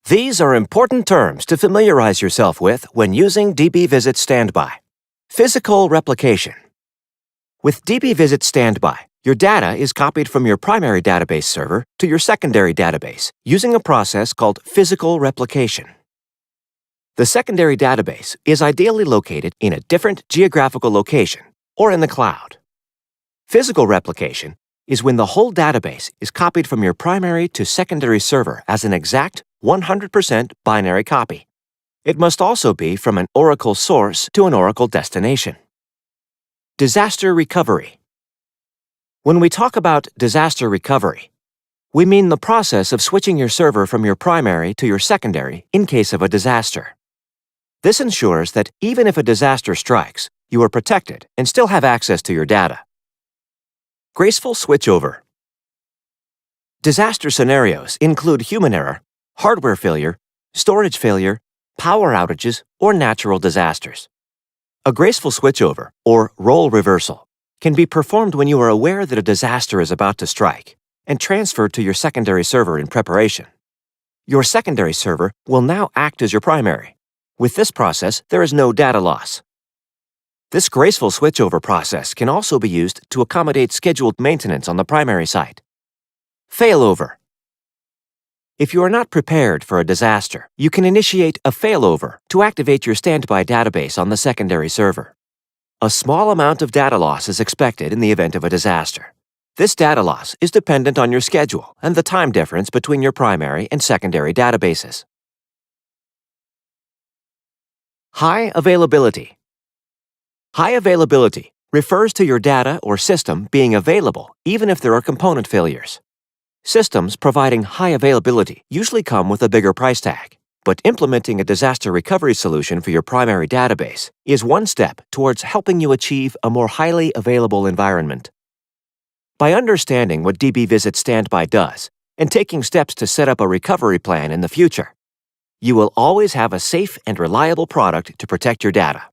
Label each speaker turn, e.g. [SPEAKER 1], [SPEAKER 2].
[SPEAKER 1] These are important terms to familiarize yourself with when using Dbvisit Standby. Physical replication. With Dbvisit Standby, your data is copied from your primary database server to your secondary database using a process called physical replication. The secondary database is ideally located in a different geographical location or in the cloud. Physical replication is when the whole database is copied from your primary to secondary server as an exact 100% binary copy. It must also be from an Oracle source to an Oracle destination. Disaster recovery. When we talk about disaster recovery, we mean the process of switching your server from your primary to your secondary in case of a disaster. This ensures that even if a disaster strikes, you are protected and still have access to your data. Graceful Switchover. Disaster scenarios include human error, hardware failure, storage failure, power outages, or natural disasters. A graceful switchover, or role reversal, can be performed when you are aware that a disaster is about to strike and transferred to your secondary server in preparation. Your secondary server will now act as your primary. With this process, there is no data loss. This graceful switchover process can also be used to accommodate scheduled maintenance on the primary site. Failover. If you are not prepared for a disaster, you can initiate a failover to activate your standby database on the secondary server. A small amount of data loss is expected in the event of a disaster. This data loss is dependent on your schedule and the time difference between your primary and secondary databases. High availability. High availability refers to your data or system being available even if there are component failures. Systems providing high availability usually come with a bigger price tag, but implementing a disaster recovery solution for your primary database is one step towards helping you achieve a more highly available environment. By understanding what Dbvisit Standby does and taking steps to set up a recovery plan in the future, you will always have a safe and reliable product to protect your data.